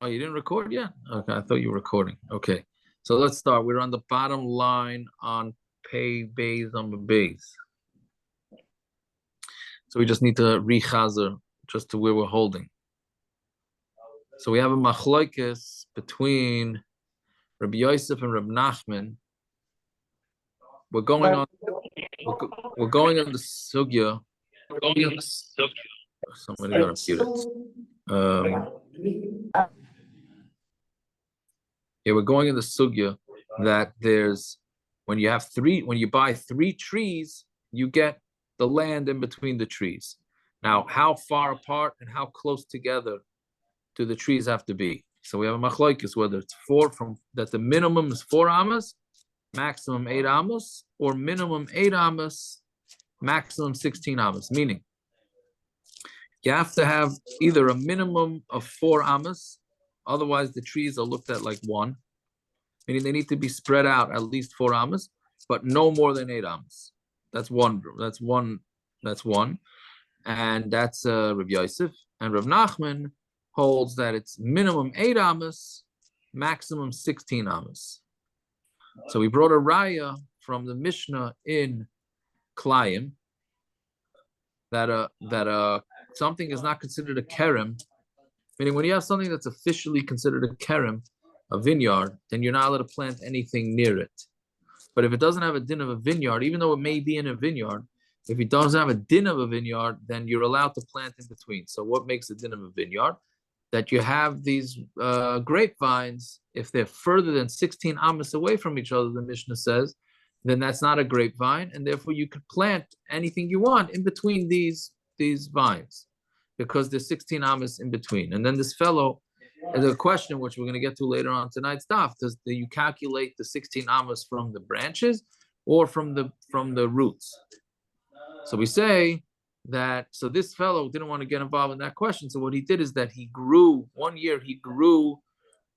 Oh, you didn't record yet? Okay, I thought you were recording. Okay, so let's start. We're on the bottom line on pay base on the base. So we just need to rechazer just to where we're holding. So we have a machlokes between Rabbi Yosef and Rabbi Nachman. We're going on. We're going on the sugya. Somebody got to mute it. Yeah, we're going in the sugya that there's when you buy three trees, you get the land in between the trees. Now, how far apart and how close together do the trees have to be? So we have a machlokes whether it's that the minimum is 4 amas, maximum 8 amas, or minimum 8 amas, maximum 16 amas. Meaning, you have to have either a minimum of 4 amas, otherwise the trees are looked at like one. Meaning they need to be spread out at least 4 amas, but no more than 8 amas. That's one. And that's Rav Yosef. And Rav Nachman holds that it's minimum 8 amas, maximum 16 amas. So we brought a raya from the Mishnah in Klayim that something is not considered a kerem. Meaning when you have something that's officially considered a kerem, a vineyard, then you're not allowed to plant anything near it. But if it doesn't have a din of a vineyard, even though it may be in a vineyard, if it doesn't have a din of a vineyard, then you're allowed to plant in between. So what makes a din of a vineyard? That you have these grapevines, if they're further than 16 amas away from each other, the Mishnah says, then that's not a grapevine, and therefore you could plant anything you want in between these vines, because there's 16 amas in between. And then this fellow, the question which we're going to get to later on tonight's daf, do you calculate the 16 amas from the branches or from the roots? So we say that, so this fellow didn't want to get involved in that question. So what he did is that one year he grew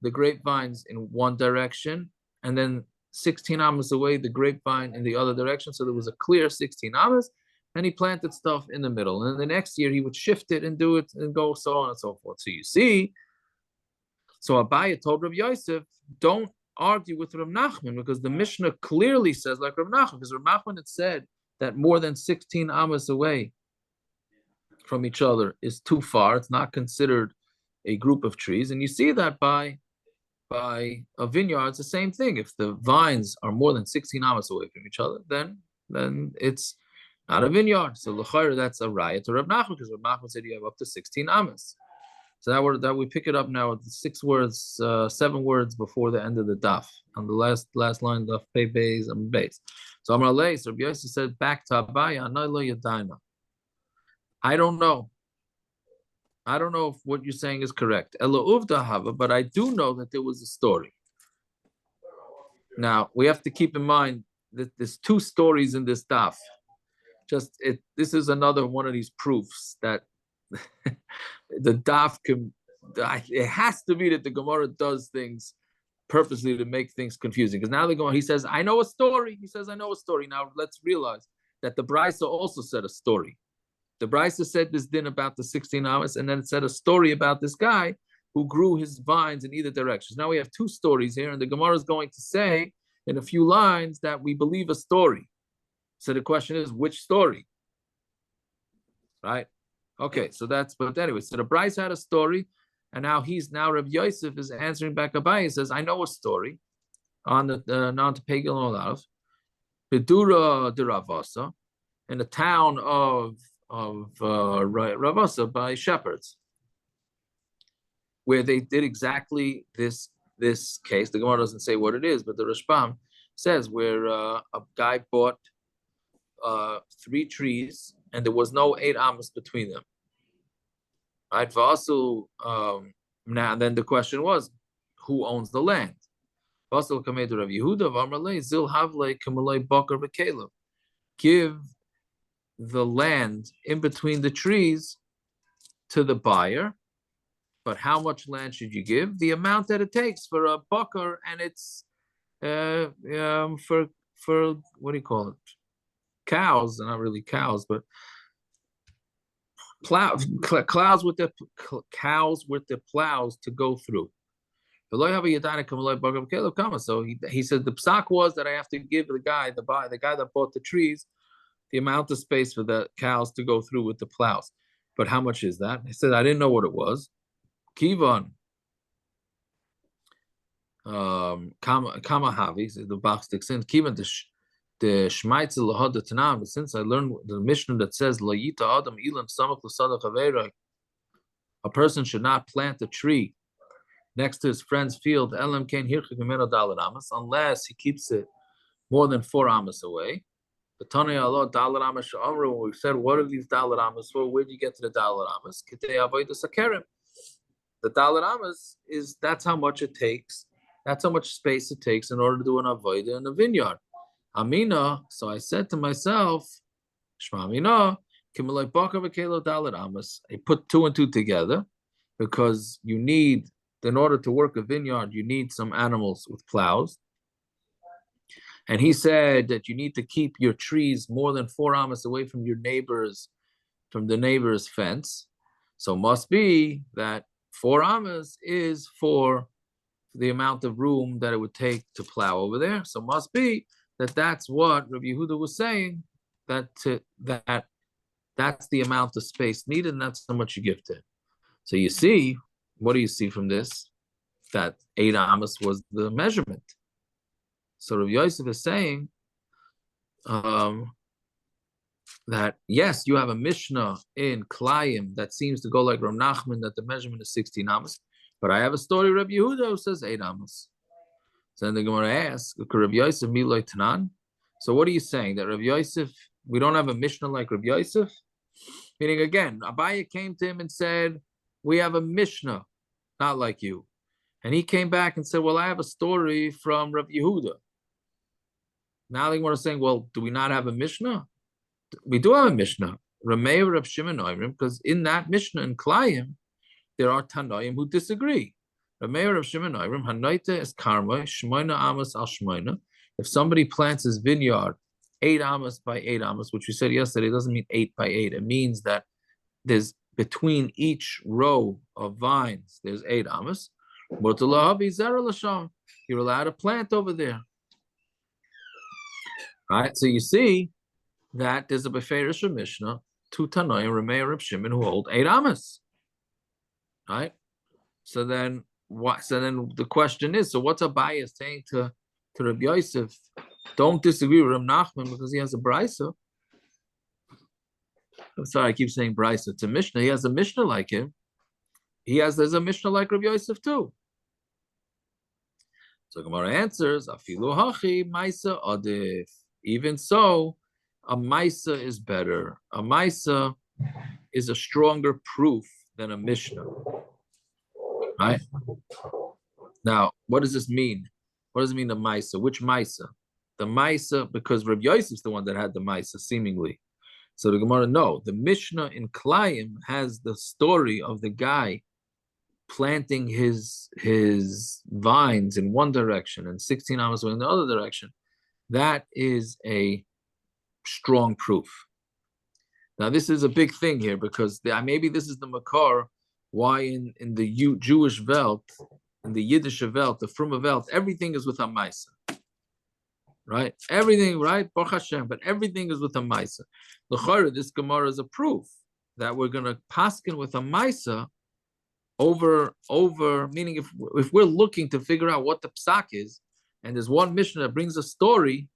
the grapevines in one direction, and then 16 amas away, the grapevine in the other direction. So there was a clear 16 amas, and he planted stuff in the middle. And then the next year he would shift it and do it and go so on and so forth. So you see, so Abaye told Rav Yosef, don't argue with Rav Nachman, because the Mishnah clearly says like Rav Nachman, because Rav Nachman had said that more than 16 amas away from each other is too far. It's not considered a group of trees. And you see that by a vineyard, it's the same thing. If the vines are more than 16 amas away from each other, then it's not a vineyard. So l'chayr, that's a raya to Rav Nachman, because Rav Nachman said you have up to 16 amas. So that we pick it up now with 7 words before the end of the daf, on the last line of pay base and base. So Amar Lei, so Rabbi Yosef said back to Abaya, I don't know. I don't know if what you're saying is correct. But I do know that there was a story. Now we have to keep in mind that there's 2 stories in this daf. This is another one of these proofs that the daf it has to be that the Gemara does things purposely to make things confusing. Because now the Gemara, he says, I know a story. He says, I know a story. Now let's realize that the Brisa also said a story. The Brisa said this din about the 16 amas, and then it said a story about this guy who grew his vines in either direction. Now we have 2 stories here, and the Gemara is going to say in a few lines that we believe a story. So the question is, which story? Right? Okay, so but anyway, so the Bryce had a story, and now Rav Yosef is answering back Abaye. He says, I know a story on the non-Pegel Olav, Bedura de Ravasa, in the town of Ravasa by shepherds, where they did exactly this case. The Gemara doesn't say what it is, but the Rashbam says where a guy bought 3 trees, and there was no 8 amas between them. Right? Now then the question was, who owns the land? Give the land in between the trees to the buyer, but how much land should you give? The amount that it takes for a bakar, and it's for what do you call it? Cows, not really cows, but cows with the plows to go through. So he said the psak was that I have to give the guy that bought the trees the amount of space for the cows to go through with the plows. But how much is that? He said I didn't know what it was. Kivan Kamahavi, the Bach sticks in. Kivan the Shmaitz lahad Tanam. Since I learned the Mishnah that says Layita Adam Ilan Samach L'Sadach Avera, a person should not plant a tree next to his friend's field, unless he keeps it more than 4 amas away. The Tanya Allah Dalar Amas when we said, what are these Dalar Amas for? Where do you get to the Dalar Amas? The Dalar Amas is that's how much it takes. That's how much space it takes in order to do an avodah in a vineyard. Amina. So I said to myself, Shma Amina, Kimalai Baka V'Kelo Dalar Amas. I put 2 and 2 together because you need, in order to work a vineyard, you need some animals with plows. And he said that you need to keep your trees more than 4 amas away from your neighbors, from the neighbor's fence. So must be that 4 amas is for the amount of room that it would take to plow over there. So must be that that's what Rabbi Yehuda was saying, that that's the amount of space needed, and that's how much you give to it. So you see, what do you see from this? That 8 amas was the measurement. So Rav Yosef is saying that yes, you have a Mishnah in Klayim that seems to go like Rav Nachman, that the measurement is 16 amas, but I have a story Rav Yehuda who says 8 amas. So then the Gemara asks, Rav Yosef Miloi Tanan. So what are you saying? That Rav Yosef, we don't have a Mishnah like Rav Yosef? Meaning again, Abaye came to him and said, we have a Mishnah, not like you. And he came back and said, well, I have a story from Rav Yehuda. Now they were saying, well, do we not have a Mishnah? We do have a Mishnah. Ramei Rav Shimon Oimrim, because in that Mishnah in Klayim, there are Tanoim who disagree. Ramei Rav Shimon Oimrim, Hanoite es karma, Shmoina Amos al Shmoina. If somebody plants his vineyard 8 amas by 8 amas, which we said yesterday, doesn't mean 8 by 8. It means that there's between each row of vines, there's 8 amas. You're allowed to plant over there. Right, so you see that there's a Beferish Mishnah, 2 Tanoim, Ramei Reb Shimon, who hold 8 amas. Right? So then what? So then the question is, so what's Abaye saying to Reb Yosef? Don't disagree with Reb Nachman because he has a brisa. I'm sorry, I keep saying brisa. It's a Mishnah. He has a Mishnah like him. There's a Mishnah like Reb Yosef too. So Gemara answers, Afilu hachi maisa adif. Even so, a maisa is better. A maisa is a stronger proof than a Mishnah. Right? Now, what does this mean? What does it mean, the maisa? Which maisa? The maisa, because Reb Yosef is the one that had the maisa, seemingly. So the Gemara, no. The Mishnah in Klayim has the story of the guy planting his vines in one direction and 16 amas in the other direction. That is a strong proof. Now, this is a big thing here because maybe this is the makar why in the Jewish Welt, in the Yiddish Welt, the Fruma Welt, everything is with a maisa. Right? Everything, right? Baruch Hashem, but everything is with a maisa. L'chara, this Gemara is a proof that we're going to paskin with a maisa over, meaning if we're looking to figure out what the psak is, and there's one Mishnah that brings a story,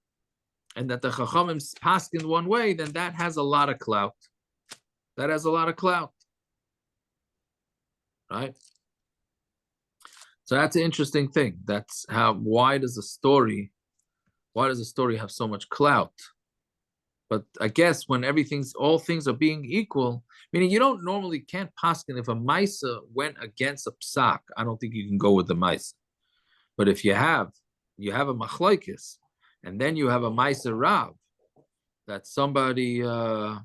and that the Chachamim paskin one way, then that has a lot of clout. That has a lot of clout. Right? So that's an interesting thing. That's why does a story have so much clout? But I guess when all things are being equal, meaning you can't paskin if a maisa went against a psak. I don't think you can go with the maisa. But if you have a machlokes, and then you have a maisa rav, that somebody, right?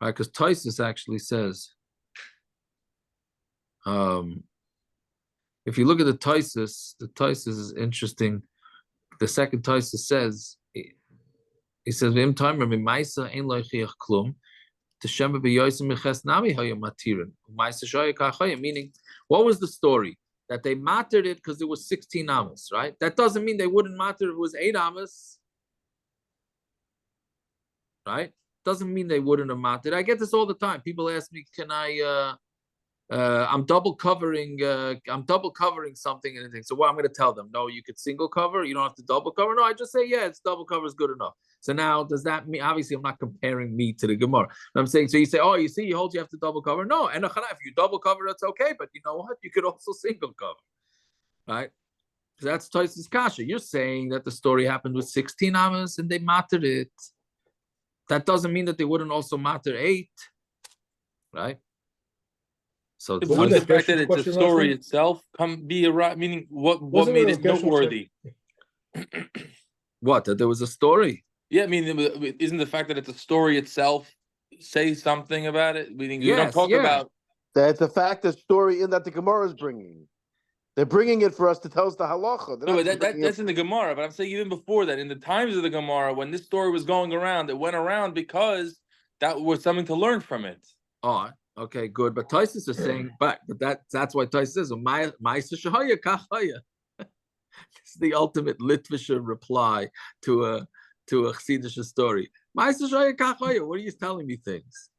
Because Tosfos actually says, if you look at the Tosfos is interesting. The second Tosfos says, he says, Meaning, what was the story? That they mattered it because it was 16 amas, right? That doesn't mean they wouldn't matter if it was 8 amas, right? Doesn't mean they wouldn't have mattered. I get this all the time. People ask me, "Can I? I'm double covering. I'm double covering something and anything." So what I'm going to tell them? No, you could single cover. You don't have to double cover. No, I just say, yeah, it's double cover is good enough. So now, does that mean? Obviously, I'm not comparing me to the Gemara. I'm saying, so you say, oh, you see, you hold, you have to double cover. No, and if you double cover, that's okay. But you know what? You could also single cover, right? That's Tosis Kasha. You're saying that the story happened with 16 amas and they mattered it. That doesn't mean that they wouldn't also matter 8, right? So wouldn't the fact that it's a story itself be a right? Meaning, what made it noteworthy? What? That there was a story? Yeah, I mean, isn't the fact that it's a story itself say something about it? Meaning, you don't talk about that's the fact, the story in that the Gemara is bringing. They're bringing it for us to tell us the halacha. No, but that's in the Gemara. But I'm saying even before that, in the times of the Gemara, when this story was going around, it went around because that was something to learn from it. Oh, okay, good. But Taisus is saying, but that's why Taisus says, "My shahaya kachaya." It's the ultimate Litvisher reply to a Chassidish story. My shahaya kachaya. What are you telling me things?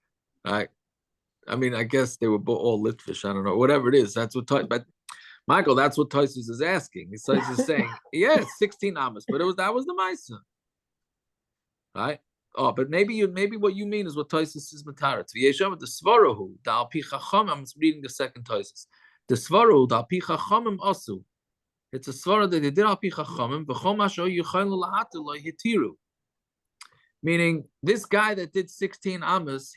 Right? I mean, I guess they were all Litvish. I don't know. Whatever it is, that's what. But Michael, that's what Taisus is asking. Taisus is saying, yeah, 16 amas, but that was the Maisa, right? Oh, but maybe what you mean is what Taisus is matarat. V'yeshav the svarahu dal pi chachamim. I'm reading the second Taisus. The svarahu dal pi chachamim asu. It's a svara that they did al pi chachamim. V'chom asher yuchaynu lahatu lo hitiru. Meaning, this guy that did 16 amas,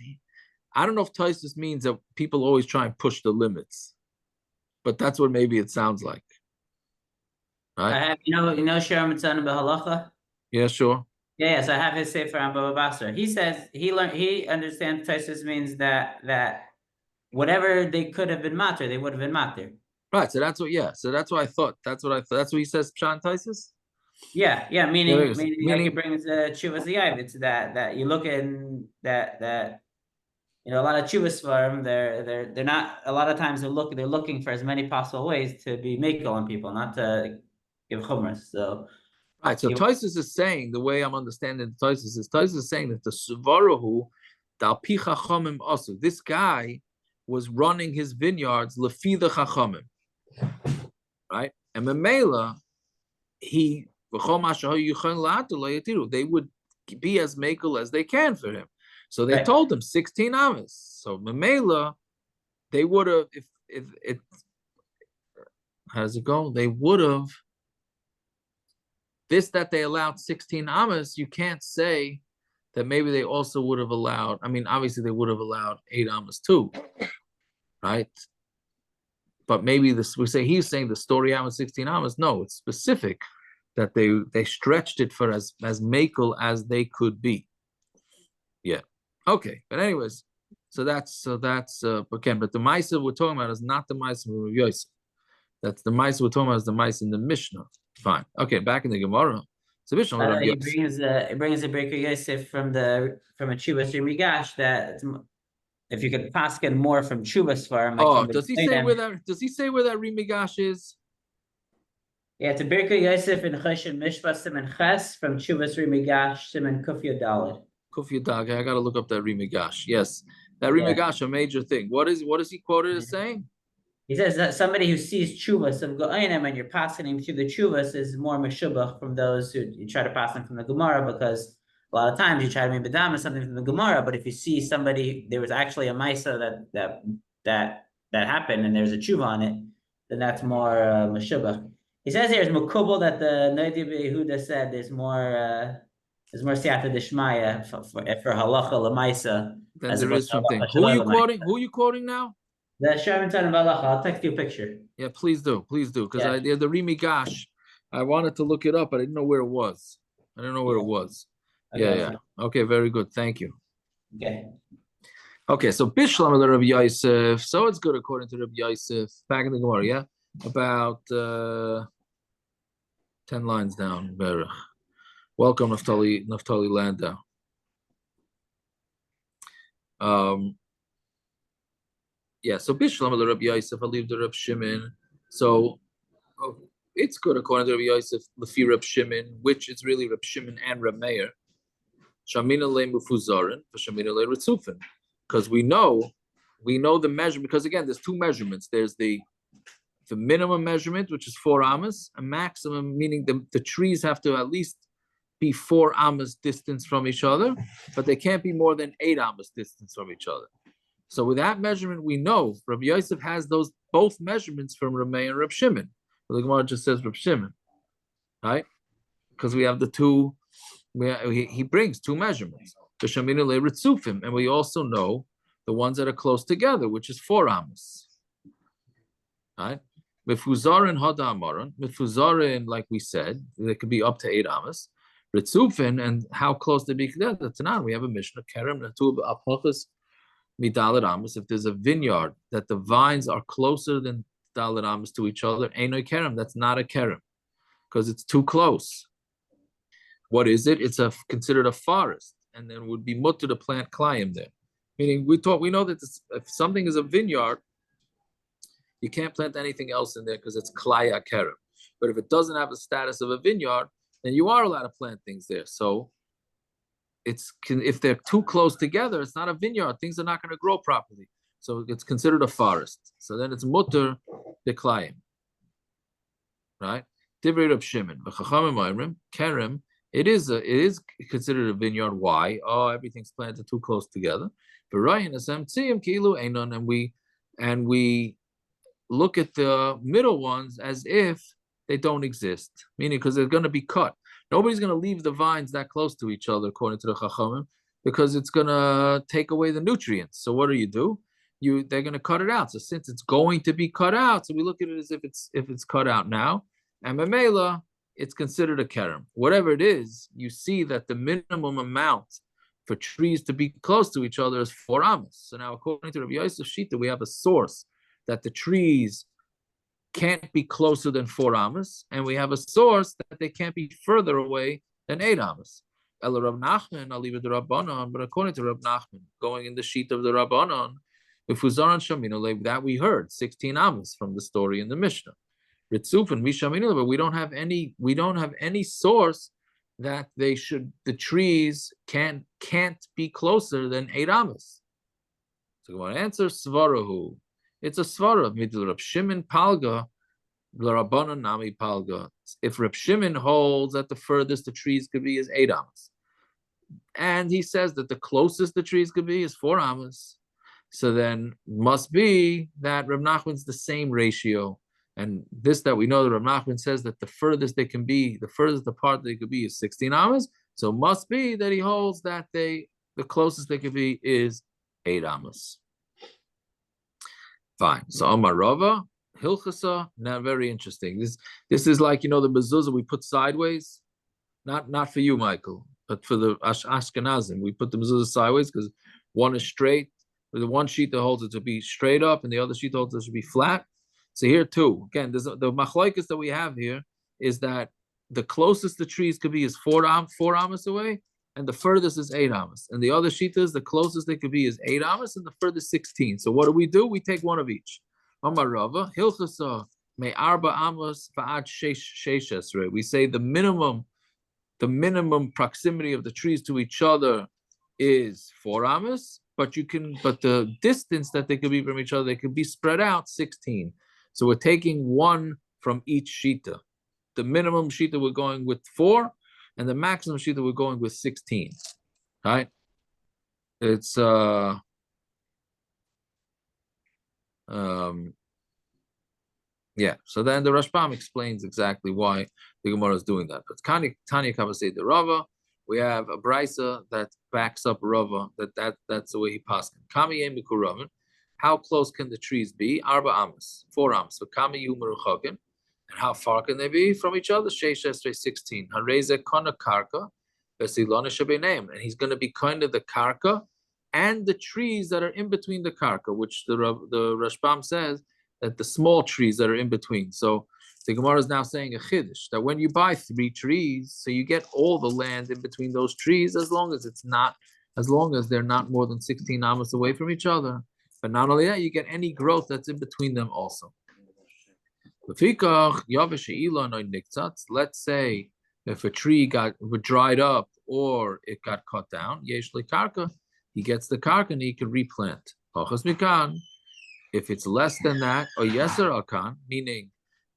I don't know if Taisus means that people always try and push the limits. But that's what maybe it sounds like, right? I have, Shem Mitzvah B'Halacha. Yeah, sure. Yes, I have his sefer on Bava Basra. He says he understands Taisus means that whatever they could have been matter, they would have been matter. Right. So that's what. Yeah. So that's what I thought. That's what he says. Pshan Taisus. Yeah. Meaning like he brings Chuvas Yav. It's that you look in that. A lot of chuvas farm, they're not, a lot of times they're looking for as many possible ways to be makel on people, not to give chumras. So right. So Taisus is saying, the way I'm understanding Taisus is saying that the Suvarahu Dal Pi Chachamim also. This guy was running his vineyards lefi the Chachamim. Right? And Memela, they would be as makel as they can for him. So they told him 16 amas. So Mamela, they would have, if it, how does it go? They would have, that they allowed 16 amas, you can't say that maybe they also would have allowed, I mean, obviously they would have allowed 8 amas too, right? But maybe he's saying the story out with 16 amas. No, it's specific that they stretched it for as makel as they could be. Yeah. Okay, but anyways, so that's again. But the Maisa we're talking about is not the Maisa of Rav Yosef. That's the Maisa we're talking about is the Maisa in the Mishnah. Fine. Okay, back in the Gemara. So Mishnah Rav Yosef. It brings a Breaker Yosef from a Chuvas Rimigash that if you could paskin more from Chuvas farm. Does he say where that Rimigash is? Yeah, it's a Breaker Yosef in Choshen Mishpah Siman Ches from Chuvas Rimigash Siman Kufya Dalet. I got to look up that Rimigash. Yes, that Rimigash, a major thing. What is he quoted as saying? He says that somebody who sees chuvas of go'anim and you're passing him through the chuvas is more meshubach from those who you try to pass them from the Gemara, because a lot of times you try to make bedam something from the Gemara, but if you see somebody, there was actually a maisa that happened and there's a chuva on it, then that's more meshubach. He says here is mukubal that the Noidi Yehuda said there's more siyata d'shmaya for halacha lemaisa. Then there is something. Who are you quoting now? The Sherman Tan of halacha. I'll text you a picture. Yeah, please do, because the Rimigash, I wanted to look it up, but I didn't know where it was. Yeah. Okay, very good. Thank you. Okay, so Bishlam of Rabbi Yosef. So it's good according to Rabbi Yosef. Back in the Gemara, yeah, about 10 lines down. Berach. Welcome, Naftali Landau. Yeah, so Bishlam the Rabbi Yosef, I leave the Rabbi Shimon. So it's good according to Rabbi Yosef, Lefi Rabbi Shimon, which is really Rabbi Shimon and Rabbi Meir. Shamina le mufuzarin, Shamina le ritzufin. Because we know the measurement, because again, there's two measurements. There's the minimum measurement, which is 4 amas, a maximum, meaning the trees have to at least be 4 amas distance from each other, but they can't be more than 8 amas distance from each other. So with that measurement, we know Rabbi Yosef has those both measurements from Rabbi Meir and Rabbi Shimon. The Gemara just says Rabbi Shimon, right? Because we have the two, he brings 2 measurements. The Shamina le Ritzufim, and we also know the ones that are close together, which is 4 amas. Right? Mifuzarin hada amaron. Mifuzarin, like we said, they could be up to 8 amas. Ritzufin, and how close they be together. Tanan, we have a mission of Kerem Natu Apachas Midalit Amas. If there's a vineyard that the vines are closer than Dalit Amas to each other, Einoi Kerem, that's not a Kerem because it's too close. What is it? It's considered a forest, and then would be mutter to plant Klayim there. Meaning, we know that if something is a vineyard, you can't plant anything else in there because it's Klaya Kerem. But if it doesn't have the status of a vineyard, then you are allowed to plant things there. So if they're too close together, it's not a vineyard. Things are not going to grow properly. So it's considered a forest. So then it's mutter deklayim. Right? Divrei Reb Shimon. Kerem. It is considered a vineyard. Why? Oh, everything's planted too close together. And we look at the middle ones as if they don't exist, meaning because they're going to be cut. Nobody's going to leave the vines that close to each other, according to the Chachamim, because it's going to take away the nutrients. So what do? They're going to cut it out. So since it's going to be cut out, so we look at it as if it's cut out now, and Mamela, it's considered a kerem. Whatever it is, you see that the minimum amount for trees to be close to each other is 4 amas. So now, according to Rabbi Yosef Shita, we have a source that the trees can't be closer than 4 amas, and we have a source that they can't be further away than 8 amas. El Rav Nachman, I'll leave it to Rabbanon, but according to Rav Nachman, going in the sheet of the Rabbanon, if Uzaran Shamino, that we heard 16 amas from the story in the Mishnah. Ritzufin Mishamino, but we don't have any source that the trees can't be closer than 8 amas. So we want to answer Svarahu. It's a svara. Midl Reb Shimon palga, l'Rabbanan nami palga. If Reb Shimon holds that the furthest the trees could be is 8 amas, and he says that the closest the trees could be is 4 amas, so then must be that Reb Nachman's the same ratio. And this that we know that Reb Nachman says that the furthest apart they could be is 16 amas. So must be that he holds that the closest they could be is 8 amas. Fine. So Amar Rava, Hilchasa, now very interesting. This is like, the mezuzah we put sideways. Not for you, Michael, but for the Ashkenazim. We put the mezuzah sideways because one is straight. The one sheet that holds it to be straight up, and the other sheet that holds it to be flat. So here too, again, the machlokes that we have here is that the closest the trees could be is 4 amas away, and the furthest is 8 amas. And the other shitas, the closest they could be is 8 amas, and the furthest 16. So what do? We take one of each. Amar Rava, Hilchasa, me arba amos va'ad sheish esrei. We say the minimum proximity of the trees to each other is 4 amas, but the distance that they could be from each other, they could be spread out 16. So we're taking one from each shita. The minimum shita we're going with 4, and the maximum shita we're going with 16. Right? It's yeah. So then the Rashbam explains exactly why the Gemara is doing that. But Tanya Kavasei the Rava, we have a brisa that backs up Rava, that's the way he passed. Kamiyem Mikuravan. How close can the trees be? 4 amas. So Kamiyu Meruchakim. And how far can they be from each other? 16. Hareze Kona Karka, Vesilona Shabenem. And he's going to be kind of the Karka and the trees that are in between the Karka, which the Rashbam says that the small trees that are in between. So the Gemara is now saying a chiddush that when you buy 3 trees, so you get all the land in between those trees, as long as it's not as long as they're not more than 16 amos away from each other. But not only that, you get any growth that's in between them also. Let's say if a tree got dried up or it got cut down, he gets the karka and he can replant. If it's less than that, or yeser akan, meaning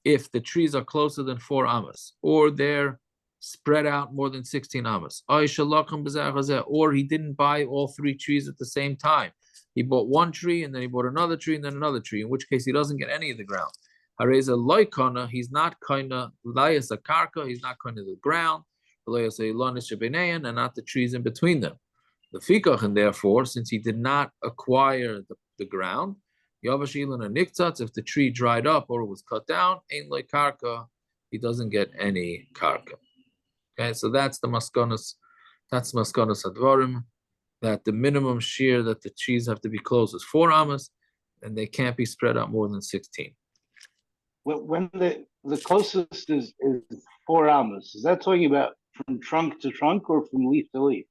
if the trees are closer than 4 amos, or they're spread out more than 16 amos, or he didn't buy all 3 trees at the same time. He bought one tree and then he bought another tree and then another tree, in which case he doesn't get any of the ground. He's not kind of layas a karka, he's not kind of the ground, and not the trees in between them. The fikach, and therefore, since he did not acquire the ground, if the tree dried up or was cut down, ain't like karka, he doesn't get any karka. Okay, so that's the maskonas. That's maskonas advarim, that the minimum shear that the trees have to be close is 4 amos, and they can't be spread out more than 16. When the closest is 4 amos, is that talking about from trunk to trunk or from leaf to leaf?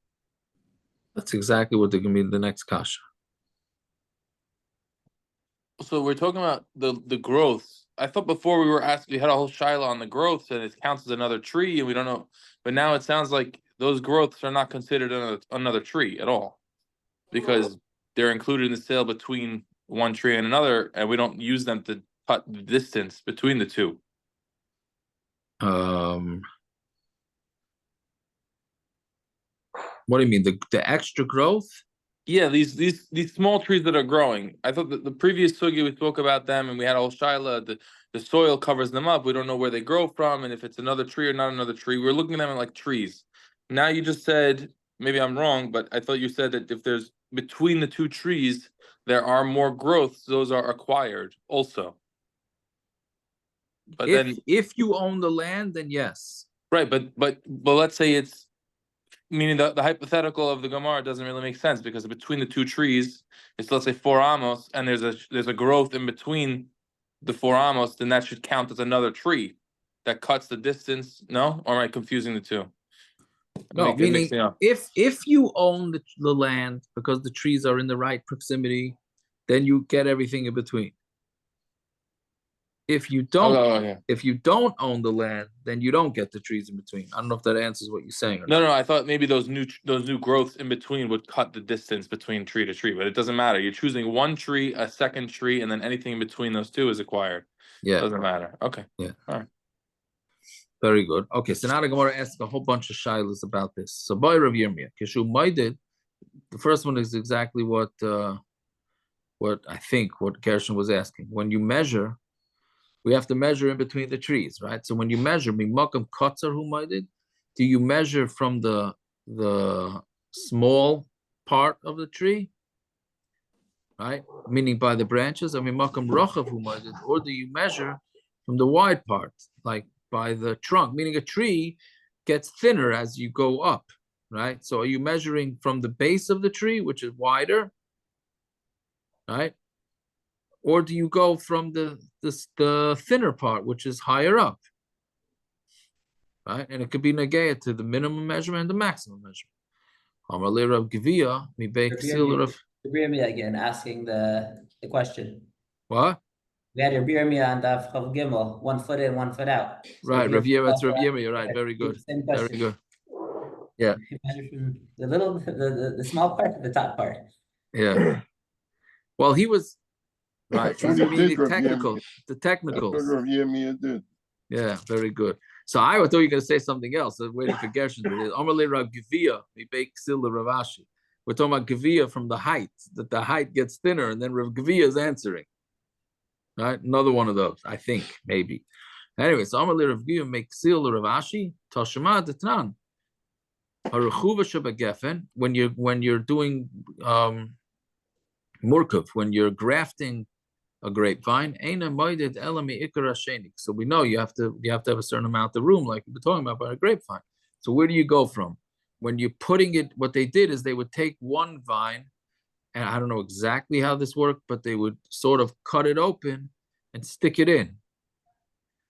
That's exactly what they're going to be in the next kasha. So we're talking about the growth. I thought before we had a whole shiloh on the growth, and it counts as another tree, and we don't know. But now it sounds like those growths are not considered another tree at all, because they're included in the sale between one tree and another, and we don't use them to cut the distance between the two. What do you mean, the extra growth? Yeah, these small trees that are growing. I thought that the previous sugi we spoke about them, and we had a whole shaila. The soil covers them up. We don't know where they grow from, and if it's another tree or not another tree. We're looking at them like trees. Now you just said, maybe I'm wrong, but I thought you said that if there's between the 2 trees there are more growths, those are acquired also. But if you own the land, then yes. Right, but let's say it's, meaning the hypothetical of the Gemara doesn't really make sense, because between the 2 trees, it's, let's say, 4 amos, and there's a growth in between the 4 amos, then that should count as another tree that cuts the distance. No, or am I confusing the two? No, meaning if you own the land because the trees are in the right proximity, then you get everything in between. If you don't, if you don't own the land, then you don't get the trees in between. I don't know if that answers what you're saying. Or no, I thought maybe those new growths in between would cut the distance between tree to tree, but it doesn't matter. You're choosing one tree, a second tree, and then anything in between those 2 is acquired. Yeah, doesn't matter. Okay. Yeah. All right. Very good. Okay, so now the Gemara asks a whole bunch of shilas about this. So by Rav Yirmiyah, Kishu Maidid, the first one is exactly what I think what Gershon was asking. When you measure, we have to measure in between the trees, right? So when you measure, mimakam katzar hu maidid, do you measure from the small part of the tree, right? Meaning by the branches, or mimakam rachav hu maidid, or do you measure from the wide part, like by the trunk? Meaning a tree gets thinner as you go up, right? So are you measuring from the base of the tree, which is wider, right? Or do you go from the thinner part, which is higher up, right? And it could be negaya to the minimum measurement and the maximum measurement. Again, asking the question. What? We had your Birmia and Daf Chav Gimel, 1 foot in, 1 foot out. So right, Rav Yirmiyah, it's Rav Yirmiyah, right? Very good. Very good. Yeah. The small part to the top part. Yeah. Well, he was right. The technicals. Yeah, very good. So I thought you were going to say something else. I was waiting for Gershon. Amalei Rav Givia, Ravashi. We're talking about Givia from the height, that the height gets thinner, and then Rav Givia is answering. Right? Another one of those, I think, maybe. Anyway, so Amalei Rav Givia makes seal Ravashi, Tashema Detran. When you're doing murkav, when you're grafting a grapevine, so we know you have to have a certain amount of room, like we've been talking about by a grapevine. So where do you go from? When you're putting it, what they did is they would take one vine, and I don't know exactly how this worked, but they would sort of cut it open and stick it in.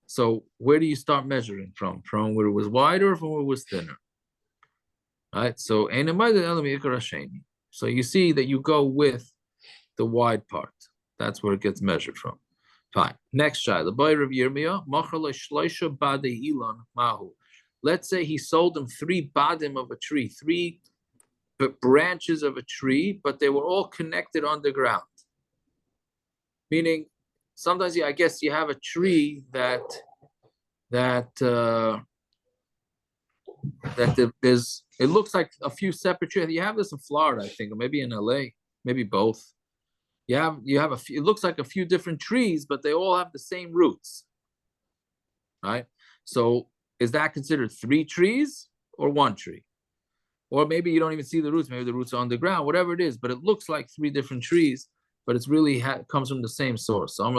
So where do you start measuring from? From where it was wider or from where it was thinner? Right? So so you see that you go with the wide part. That's where it gets measured from. Fine. Next shayla. Let's say he sold them 3 badim of a tree, 3 branches of a tree, but they were all connected underground. Meaning, sometimes I guess you have a tree that there's, it looks like a few separate trees. You have this in Florida, I think, or maybe in LA, maybe both. You have a few, it looks like a few different trees, but they all have the same roots. Right? So is that considered 3 trees or 1 tree? Or maybe you don't even see the roots, maybe the roots are underground, whatever it is, but it looks like 3 different trees, but it's really comes from the same source. So same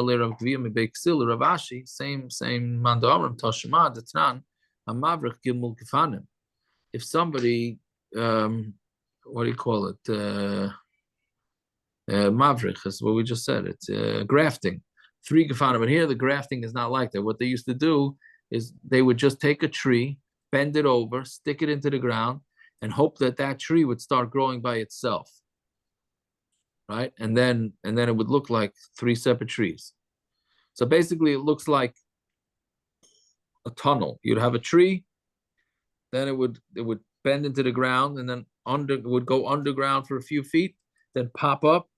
Mandaram Tashima Detran. If somebody, what do you call it? Mavrich is what we just said. It's grafting. 3 gefanim, but here the grafting is not like that. What they used to do is they would just take a tree, bend it over, stick it into the ground, and hope that that tree would start growing by itself. Right? And then it would look like 3 separate trees. So basically it looks like a tunnel. You'd have a tree, then it would bend into the ground, and then it would go underground for a few feet, then pop up,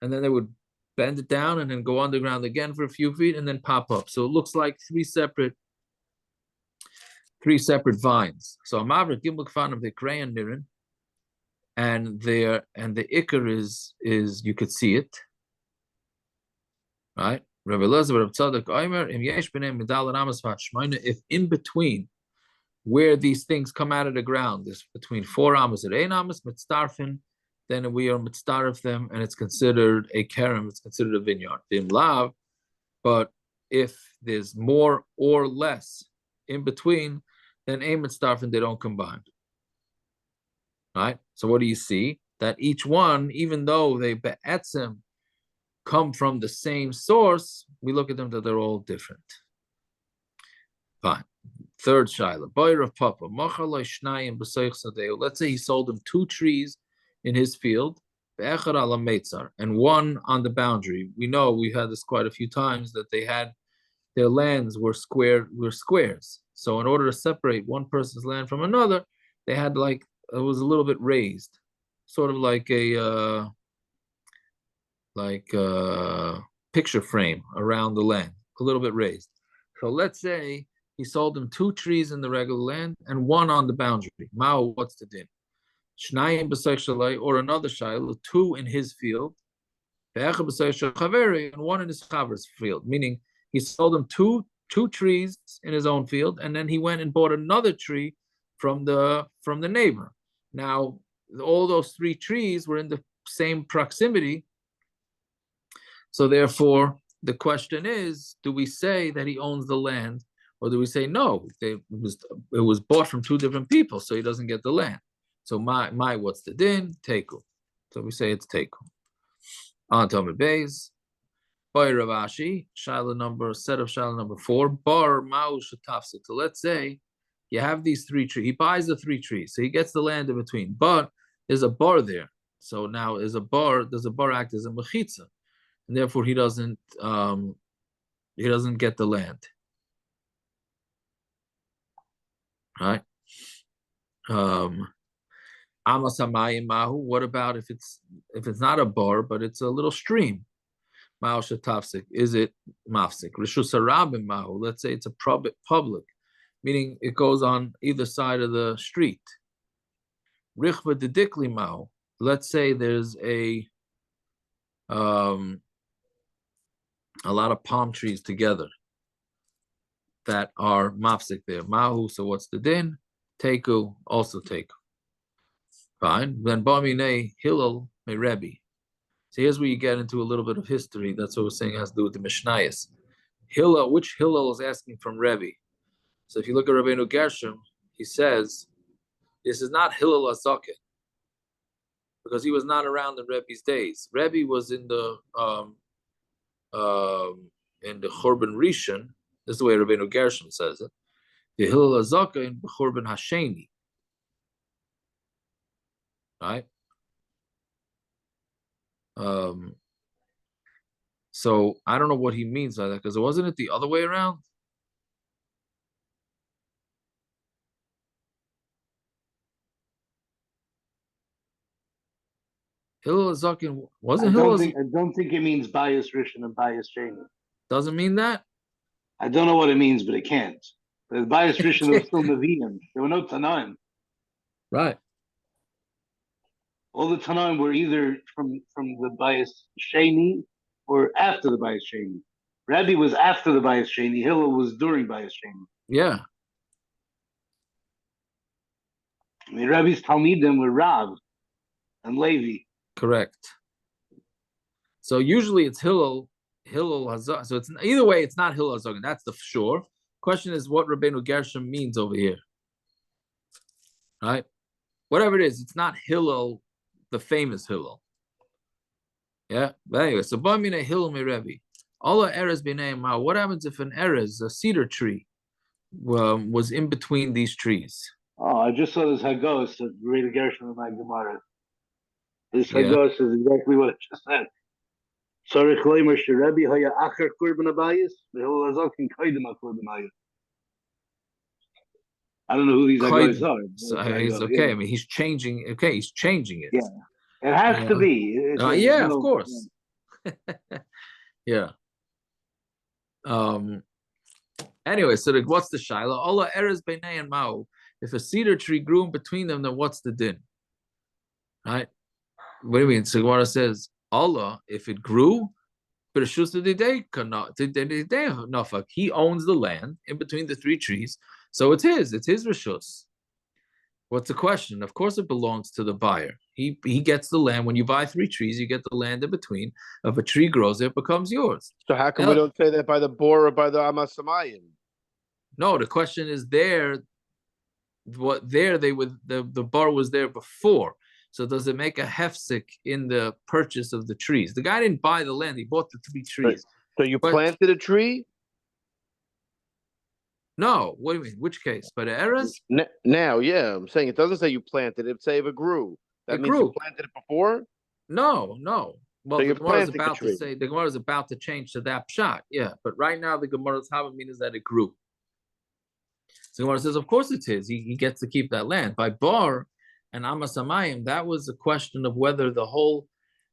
and then they would bend it down and then go underground again for a few feet and then pop up. So it looks like 3 separate vines. So a mavrik gimel kfan of the crayon nirin, and the ikar is you could see it, right? Rabbi Elazar, Rabbi Tzadok Omer, im yesh b'nei medal ramas v'hashmoina, if in between where these things come out of the ground is between 4 amas and 8 amas mitzdarfin, then we are mitzdarf them, and it's considered a kerem, it's considered a vineyard. Vim lav, but if there's more or less in between, then a mitzdarfin, they don't combine. Right? So what do you see? That each one, even though they be'etzem come from the same source, we look at them that they're all different. Fine. Third shaila, boyer of papa, let's say he sold him 2 trees in his field, and 1 on the boundary. We know we've had this quite a few times that they had their lands were squares. So in order to separate one person's land from another, they had it was a little bit raised, sort of like a picture frame around the land, a little bit raised. So let's say he sold them 2 trees in the regular land and 1 on the boundary. Mao, what's the din? Shnayim b'seich shalai, or another shayla, 2 in his field, and 1 in his chaver's field. Meaning he sold them two trees in his own field, and then he went and bought another tree from the neighbor. Now all those 3 trees were in the same proximity, so therefore the question is: do we say that he owns the land? Or do we say no? It was bought from 2 different people, so he doesn't get the land. So my what's the din? Teku. So we say it's teku. On Talmud Beis, by Rav Ashi, shaila number 4. Bar ma'u shetafsik. So let's say you have these 3 trees. He buys the 3 trees, so he gets the land in between. But there's a bar there. So now does a bar act as a mechitza, and therefore he doesn't get the land. Right? What about if it's not a bar, but it's a little stream? Is it mafsik? Let's say it's a public, meaning it goes on either side of the street. Let's say there's a lot of palm trees together that are mafsik there. Mahu, so what's the din? Teku, also teku. Fine. Then Bamine Hillel me Rebbe. So here's where you get into a little bit of history. That's what we're saying has to do with the Mishnayos. Hillel, which Hillel is asking from Rebbe? So if you look at Rabbeinu Gershom, he says this is not Hillel Azaken, because he was not around in Rebbe's days. Rebbe was in the Churban Rishon. This is the way Rabbeinu Gershom says it. The Hillel Azaken in Churban Hasheni. right? So I don't know what he means by that, because wasn't it the other way around? Hillel Zakin wasn't Hillel. I don't think it means bias Rishon and bias Sheni. Doesn't mean that. I don't know what it means, but it can't. The bias Rishon, there was still Nevi'im. There were no Tanaim. Right. All the Tanaim were either from the bias Sheni or after the bias Sheni. Rabbi was after the bias Sheni. Hillel was during bias Sheni. Yeah. I mean, Rabbi's Talmidim were Rav and Levi. Correct. So usually it's Hillel Hazar. So it's either way, it's not Hillel Hazar. That's the sure. Question is what Rabbeinu Gershom means over here. Right? Whatever it is, it's not Hillel, the famous Hillel. Yeah. But anyway, so Bamina Hillel Merevi. Allah Erez B'nei. What happens if an Erez, a cedar tree, was in between these trees? Oh, I just saw this Hagos that Rabbi Gershom in my Gemara. This Hagos is exactly what it just said. Sorry, Chleimer Sherebi Haya Acher Kurban Abayis. The Hillel Hazar can Kaidim Kurban Abayis. I don't know who these guys are. So he's okay. Yeah. I mean, he's changing. Okay, he's changing it. Yeah, it has to be. Yeah, of course. Yeah. Anyway, so what's the shaila? Allah Erez Beinei and Mao. If a cedar tree grew in between them, then what's the din? Right? What do you mean? So Gemara says Allah, if it grew, but he owns the land in between the three trees. So it's his rishus. What's the question? Of course it belongs to the buyer. He gets the land. When you buy three trees, you get the land in between. If a tree grows, it becomes yours. So how come we don't say that by the bor or by the amasamayim? No, the question is there. What there they would the bar was there before. So does it make a hefsek in the purchase of the trees? The guy didn't buy the land; he bought the three trees. So you planted a tree? No, what do you mean? Which case? By the errors? Now, yeah, I'm saying it doesn't say you planted it. It say if it grew. That means you planted it before? No. Well, so the Gemara is about to say the Gemara is about to change to that pshat. Yeah, but right now the Gemara's habit means that it grew. So the Gemara says, of course it's his. He gets to keep that land. By bar and amasamayim, that was a question of whether the whole.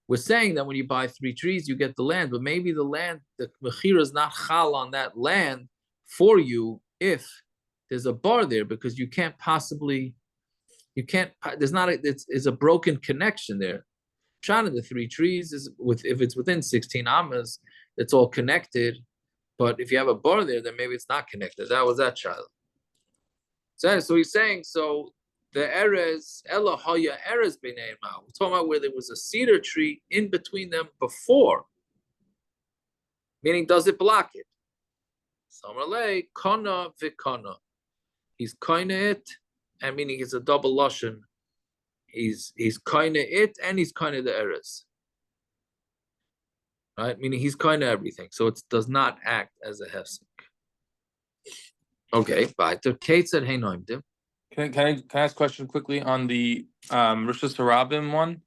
We're saying that when you buy three trees, you get the land, but maybe the land, the mechira is not chal on that land for you if there's a bar there, because you can't possibly, there's not it's a broken connection there. Shot of the three trees is if it's within 16 amas, it's all connected. But if you have a bar there, then maybe it's not connected. That was that child. So he's saying, so the Erez, Ella Haya Erez B'nei Ma'u. We're talking about where there was a cedar tree in between them before. Meaning, does it block it? Samalei, Kana Vikana. He's kind of it, and meaning it's a double lashon. He's kind of it, and he's kind of the Erez. Right? Meaning he's kind of everything. So it does not act as a hefsek. Okay, weiter. Kate said, "Hey, Noimdim." Can I ask a question quickly on the Rosh Hashanah one?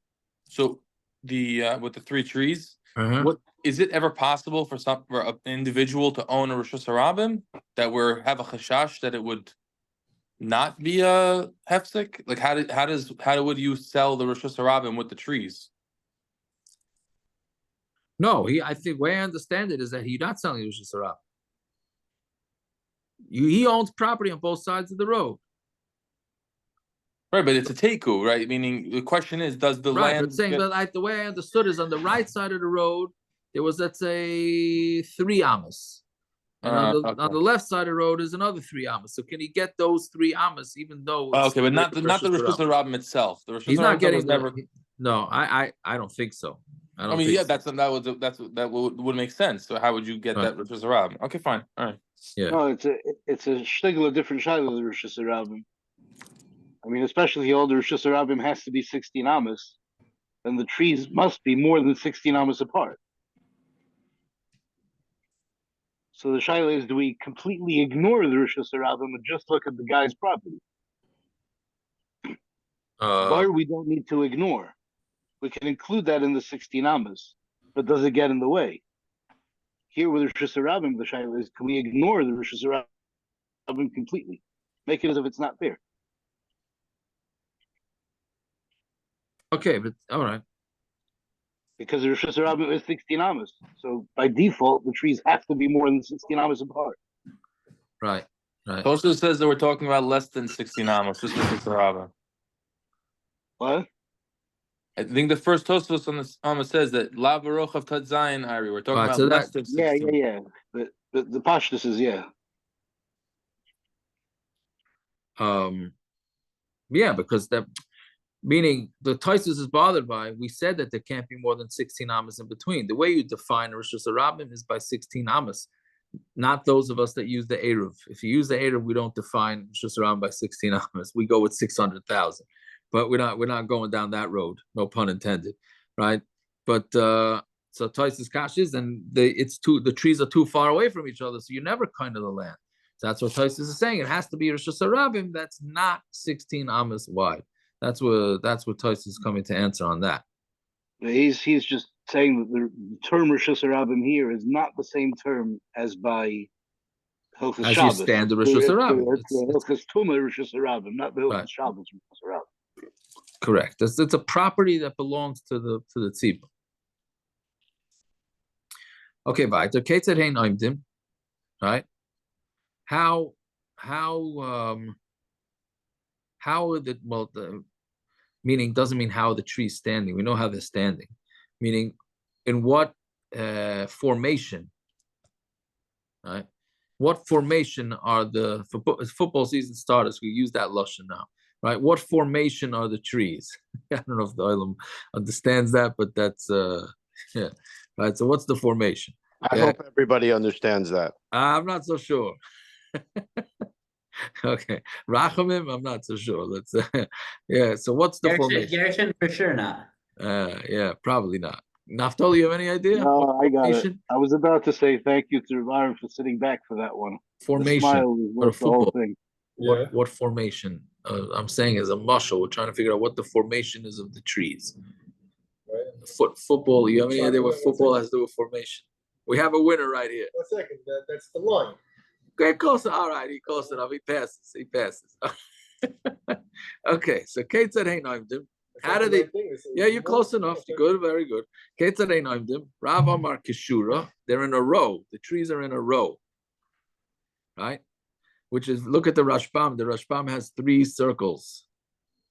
So the with the three trees, what is it ever possible for an individual to own a Rosh Hashanah that have a chashash that it would not be a hefsek? Like how would you sell the Rosh Hashanah with the trees? No, I think the way I understand it is that he's not selling Rosh Hashanah. He owns property on both sides of the road. Right, but it's a teiku, right? Meaning the question is, does the land? But saying, but the way I understood is on the right side of the road, there was, let's say, 3 amas. And on the left side of the road is another 3 amas. So can he get those 3 amas even though okay, but not the Rosh Hashanah itself. The Rosh He's not getting never. No, I don't think so. I mean, yeah, so. that would make sense. So how would you get that Rosh Hashanah? Okay, fine, all right. Yeah. No, it's a shtigla different shayla of the Rosh Hashanah. I mean, especially the older Rosh Hashanah has to be 16 amas, then the trees must be more than 16 amas apart. So the shayla is, do we completely ignore the Rosh Hashanah and just look at the guy's property? Bar we don't need to ignore. We can include that in the 16 amas, but does it get in the way? Here with Rosh Hashanah, the shaila is, can we ignore the Rosh Hashanah completely? Make it as if it's not there. Okay, but all right. Because the Rosh Hashanah is 16 amas. So by default, the trees have to be more than 16 amas apart. Right. Right. Tosha says that we're talking about less than 16 amos, just for Saraba. What? I think the first Tosfos on this Amos says that La Baruch of Tad Zayin Ari. We're talking Right, about so less that- than 16. Yeah. The Pashtus is, yeah. Yeah, because that meaning the Taisus is bothered by. We said that there can't be more than 16 amas in between. The way you define Rosh Hashanah is by 16 amas, not those of us that use the Eruv. If you use the Eruv, we don't define Rosh Hashanah by 16 amas. We go with 600,000, but we're not going down that road. No pun intended, right? But so Taisus Kashis, and the trees are too far away from each other, so you never kind of the land. So that's what Taisus is saying. It has to be Rosh Hashanah that's not 16 amas wide. That's what Taisus is coming to answer on that. He's just saying that the term Rosh Hashanah here is not the same term as by Hilchas As Shabbos. you stand the Rosh Hashanah. It's Hilchas Tumah Rosh Hashanah, not the Hilchas Right. Shabbos Rosh Hashanah. Correct. It's a property that belongs to the tzibur. Okay, weiter. Ketzad hein oimdim, right? How the meaning doesn't mean how the tree's standing. We know how they're standing. Meaning, in what formation, right? What formation are the football season starters? We use that lashon now, right? What formation are the trees? I don't know if the Olam understands that, but that's yeah, right. So what's the formation? I hope everybody understands that. I'm not so sure. Okay, Rachamim, I'm not so sure. Let's yeah. So what's the formation? Gershon for sure not. Yeah, probably not. Naftali, you have any idea? No, I got it. Formation? I was about to say thank you to Ravarim for sitting back for that one. The Formation smile was or worth the whole football? thing. Yeah. What formation? I'm saying is a muscle. We're trying to figure out what the formation is of the trees. Football. You have any idea what football has to do with formation? We have a winner right here. 1 second. That's the line. Okay, close. All right, he close enough. He passes. Okay, so Kate said, "Hey, Noimdim." How do they? Yeah, you're close enough. You're good, very good. Kate said, "Hey, Noimdim." Rav Amar Kishura. They're in a row. The trees are in a row, right? Which is, look at the Rashbam. The Rashbam has 3 circles.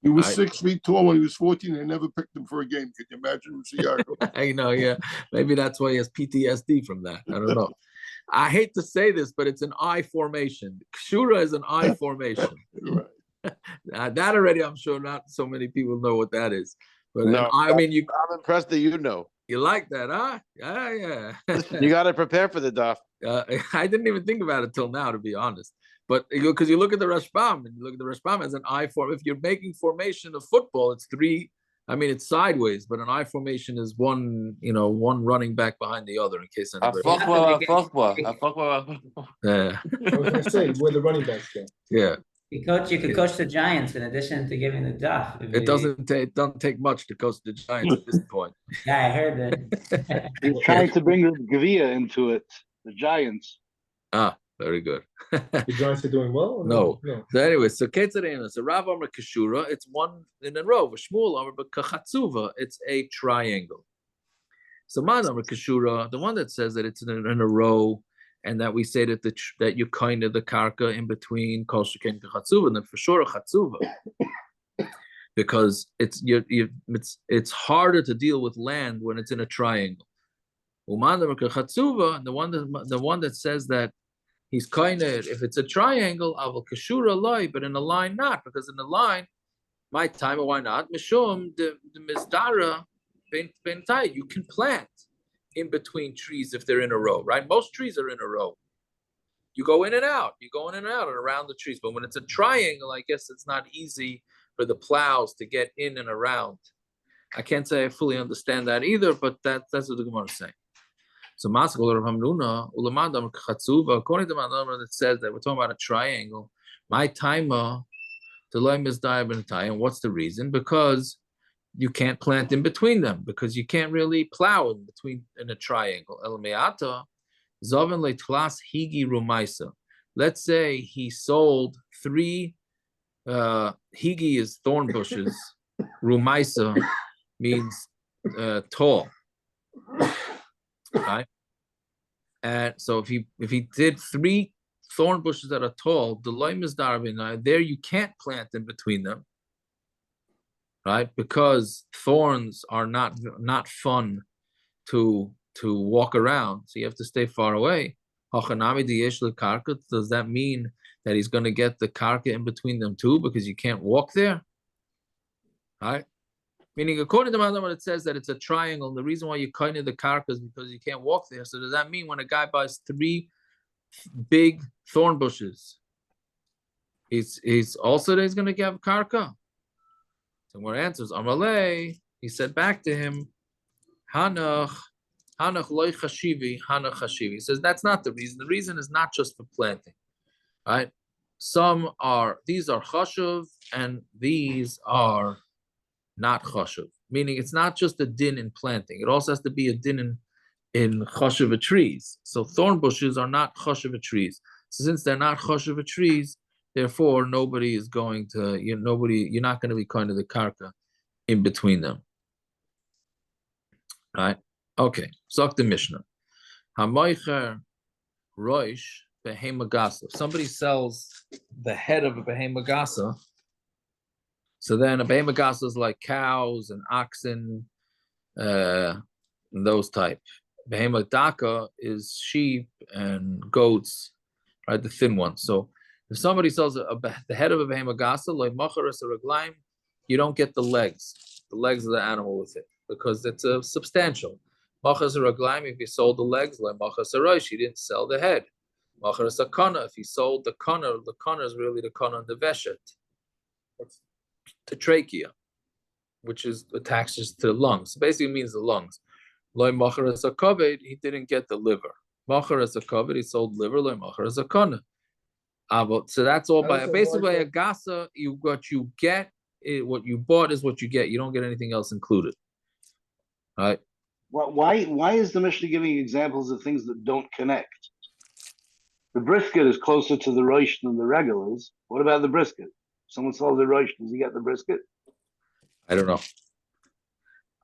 He was Right. 6 feet tall when he was 14. They never picked him for a game. Can you imagine? I know, yeah. Maybe that's why he has PTSD from that. I don't know. I hate to say this, but it's an I formation. Kshura is an I formation. Right. That already, I'm sure not so many people know what that is. But No, I mean, I'm impressed that you know. you like that, huh? Yeah. You got to prepare for the daf. I didn't even think about it till now, to be honest. But because you look at the Rashbam, and you look at the Rashbam as an I form. If you're making formation of football, it's 3. I mean, it's sideways, but an I formation is one running back behind the other. In case anybody. Yeah. I was going to say, where the running backs go. Yeah. You could coach the Giants in addition to giving the duff. It doesn't take much to coach the Giants at this point. Yeah, I heard that. He's trying to bring the Gavia into it, the Giants. Ah, very good. The Giants are doing well? Or No. No. So anyway, so Ketzarena, so Rav Amar Kishura, it's one in a row. Shmuel Amar Kachatzuva, it's a triangle. So Man Amar Kishura, the one that says that it's in a row, and that we say that that you kind of the karka in between kol sheken Kachatzuva, and then for sure a Chatzuva, because it's harder to deal with land when it's in a triangle. Uman Amar Kachatzuva, and the one that says that he's kind of, if it's a triangle, avol kashura loy, but in a line not, because in a line, my time, why not? Mishum the mizdara ben tai, you can plant in between trees if they're in a row, right? Most trees are in a row. You go in and out, and around the trees. But when it's a triangle, I guess it's not easy for the plows to get in and around. I can't say I fully understand that either, but that's what the Gemara is saying. So Maskal Rav Hamnuna, Ulamandam Khatsuva, according to Mandam, it says that we're talking about a triangle. My timer, And what's the reason? Because you can't plant in between them, because you can't really plow in a triangle. Let's say he sold 3 higi is thorn bushes. Rumaisa means tall. Right? And so if he did 3 thorn bushes that are tall, there you can't plant in between them, right? Because thorns are not fun to walk around, so you have to stay far away. Does that mean that he's going to get the karka in between them too, because you can't walk there? Right? Meaning, according to Madam, it says that it's a triangle. The reason why you kind of the karka is because you can't walk there. So does that mean when a guy buys 3 big thorn bushes, he's also that he's going to give karka? So more answers. Amalei, he said back to him, Hanach loy chashivi, Hanach chashivi. He says that's not the reason. The reason is not just for planting, right? These are chashuv and these are not chashuv. Meaning it's not just a din in planting. It also has to be a din in chashuv trees. So thorn bushes are not chashuv trees. So since they're not chashuv trees, therefore nobody is going to, you're not going to be kind of the karka in between them. Right? Okay. Zok the Mishnah. Hamoicher roish behema gasa. If somebody sells the head of a behema gasa, so then a behema gasa is like cows and oxen, and those type. Behema daka is sheep and goats, right? The thin ones. So if somebody sells the head of a behema gasa, like macharas or raglaim, you don't get the legs of the animal with it, because it's a substantial. Machas raglaim, if you sold the legs, like machas roish, you didn't sell the head. Machas akana, if you sold the kana is really the kana and the veshet, the trachea, which is attaches to the lungs. So basically, it means the lungs. Loy macharas akaved, he didn't get the liver. Macharas akaved, he sold liver. Loy macharas akana. So that's all by basically a gasa. What you you bought is what you get. You don't get anything else included. All right. Why is the Mishnah giving examples of things that don't connect? The brisket is closer to the roish than the regulars. What about the brisket? Someone sells the roish, does he get the brisket? I don't know.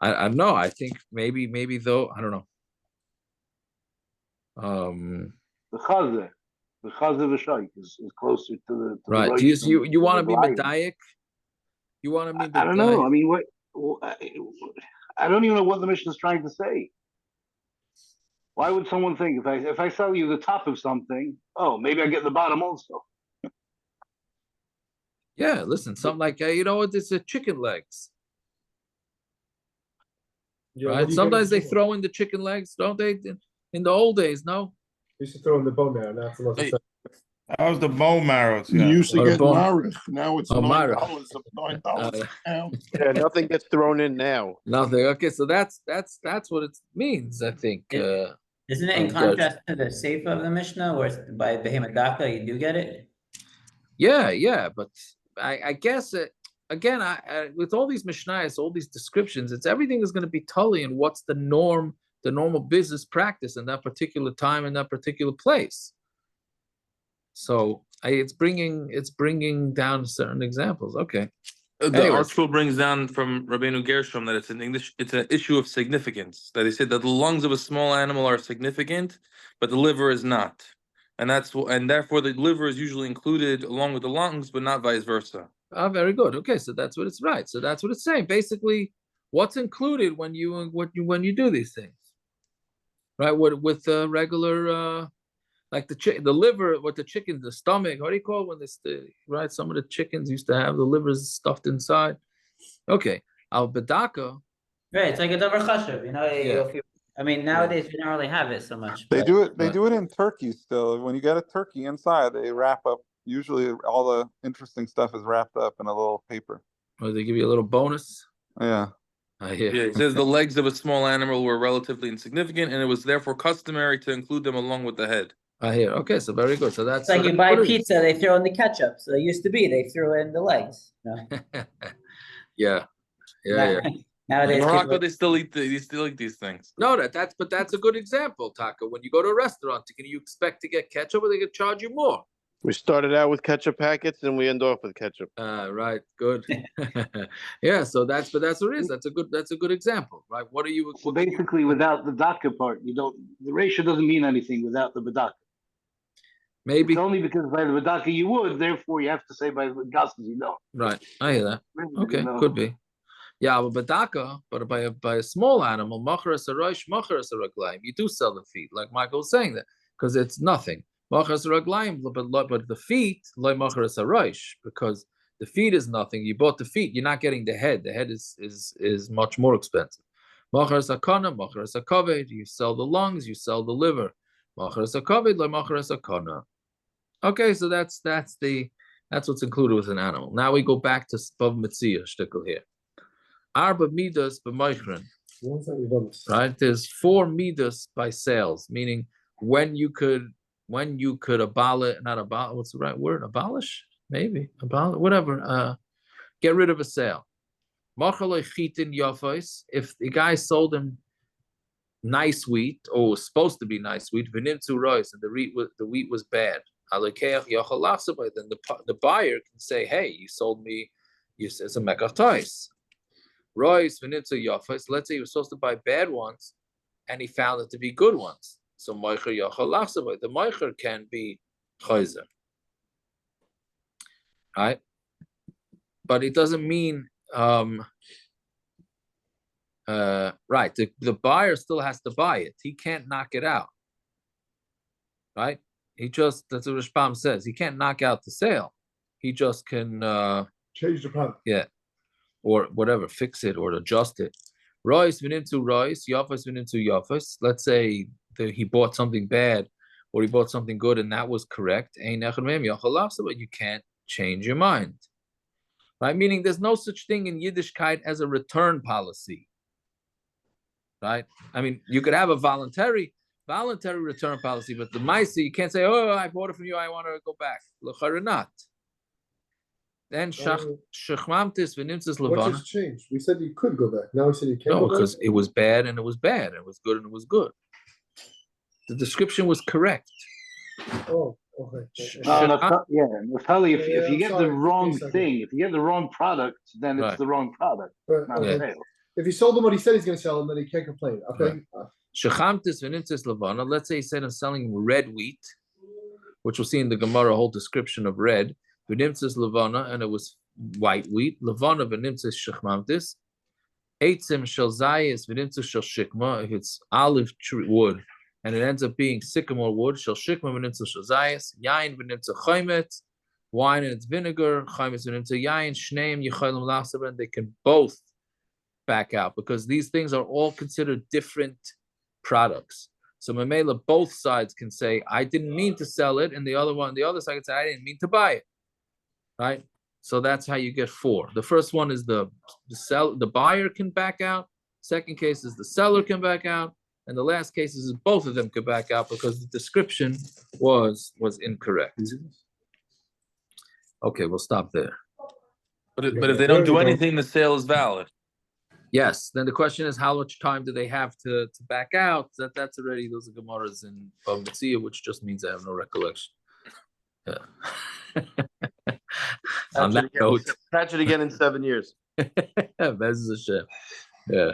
I know. I think maybe though. I don't know. The chazer v'shaik is closer to the right. roish. You want to be medayik? You want to be? I don't know. I mean, what? I don't even know what the Mishnah is trying to say. Why would someone think if I sell you the top of something, oh, maybe I get the bottom also? Yeah, listen, something like you know what? It's chicken legs. Yeah, right. Sometimes they throw in the chicken legs, don't they? In the old days, no. You should throw in the bone marrow. That's the most exciting. That was the bone marrow. You used to get bone. marich. Now it's $9. $9. Yeah, nothing gets thrown in now. Nothing. Okay, so that's what it means, I think. Isn't it in contrast to the Seifa of the Mishnah, where by Behemoth Daka you do get it? Yeah, but I guess again, with all these Mishnayos, all these descriptions, everything is going to be tully and what's the normal business practice in that particular time in that particular place. So it's bringing down certain examples. Okay. The article brings down from Rabbeinu Gershom that it's an issue of significance. That he said that the lungs of a small animal are significant, but the liver is not, and therefore the liver is usually included along with the lungs, but not vice versa. Very good. Okay, so that's what it's right. So that's what it's saying. Basically, what's included when you do these things, right? With the regular. Like the liver, what the chicken, the stomach, what do you call it when right? Some of the chickens used to have the livers stuffed inside. Okay, al bedaka. Right, it's like a davar chashuv, you know. Yeah. I mean, nowadays we don't really have it so much. They do it. They do it in turkey still. When you get a turkey inside, they wrap up. Usually, all the interesting stuff is wrapped up in a little paper. Or they give you a little bonus. Yeah. I hear. Yeah, it says the legs of a small animal were relatively insignificant, and it was therefore customary to include them along with the head. I hear. Okay, so very good. So It's that's like so you that's buy what it is. pizza, they throw in the ketchup. So it used to be they threw in the legs. Yeah, yeah. Nowadays, In Morocco, people, they still eat these things. No, that's a good example, Taka. When you go to a restaurant, can you expect to get ketchup, or they could charge you more? We started out with ketchup packets and we end off with ketchup. Right, good. Yeah, so that's what it is. That's a good example, right? What are you? So What can you- basically, without the DACA part, the ratio doesn't mean anything without the bedaka. maybe It's only because by the bedaka you would, therefore you have to say by the gasses you don't. right. I hear that. Really, Okay, you know. could be. Yeah, but bedaka, but by a small animal, macharas arosh, macharas araglaim, you do sell the feet, like Michael was saying that, because it's nothing. Macharas araglaim, but the feet, like macharas arosh, because the feet is nothing. You bought the feet, you're not getting the head. The head is much more expensive. Macharas akana, macharas akaved, you sell the lungs, you sell the liver. Macharas akaved, like macharas akana. Okay, so that's what's included with an animal. Now we go back to Bav Mitzia shtickle here. Arba midas b'meichrin, right? There's 4 midas by sales, meaning when you could abolish, not abolish, what's the right word? Abolish? Maybe. Abolish, whatever. Get rid of a sale. Machalei chitin yafos, if the guy sold him nice wheat, or was supposed to be nice wheat, v'nimtzu rois, and the wheat was bad. Then the buyer can say, hey, you sold me, it's a mekach tois. Royce v'nimtzu yafos. Let's say he was supposed to buy bad ones, and he found it to be good ones. So moicher yachal lachsavay. The moicher can be chayzer, right? But it doesn't mean right. The buyer still has to buy it. He can't knock it out, right? That's what Rishpam says. He can't knock out the sale. He just can Change the product. yeah, or whatever, fix it or adjust it. Royce v'nimtzu royce, yafos v'nimtzu yafos. Let's say that he bought something bad or he bought something good and that was correct. But you can't change your mind, right? Meaning there's no such thing in Yiddishkeit as a return policy, right? I mean, you could have a voluntary return policy, but the Maisi, you can't say, oh, I bought it from you, I want to go back. L'chara not. Then shechmamtis v'nimtzis What levana. just changed? We said you could go back. Now we said you can't No, go back. because it was bad and it was bad. It was good and it was good. The description was correct. Oh, okay. Naftali, if you I'm get sorry, the wrong give me a second. thing, if you get the wrong product, then it's Right. the wrong product, not Okay. a sale. If he sold him what he said he's going to sell him, then he can't complain. Okay. Shechamtis v'nimtzis levana. Let's say he said I'm selling red wheat, which we'll see in the Gemara, a whole description of red. V'nimtzis levana, and it was white wheat. Levana v'nimtzis shechmamtis. Eitzim shel zayis v'nimtzis shel shikma. If it's olive tree wood and it ends up being sycamore wood, shel shikma v'nimtzis shel zayis. Yain v'nimtzis chaymet. Wine and its vinegar. Chaymet v'nimtzis yain. Shneim yichaylim lachsaben. They can both back out because these things are all considered different products. So Mamela, both sides can say, I didn't mean to sell it, and the other side can say, I didn't mean to buy it. Right? So that's how you get 4. The first one is the buyer can back out. Second case is the seller can back out. And the last case is both of them could back out because the description was incorrect. Okay, we'll stop there. But if they don't do anything, the sale is valid. Yes. Then the question is, how much time do they have to back out? That's already, those are Gemaras in Bava Metzia, which just means I have no recollection. Yeah. On that note, Catch it again in 7 years. Bez Hashem. Yeah.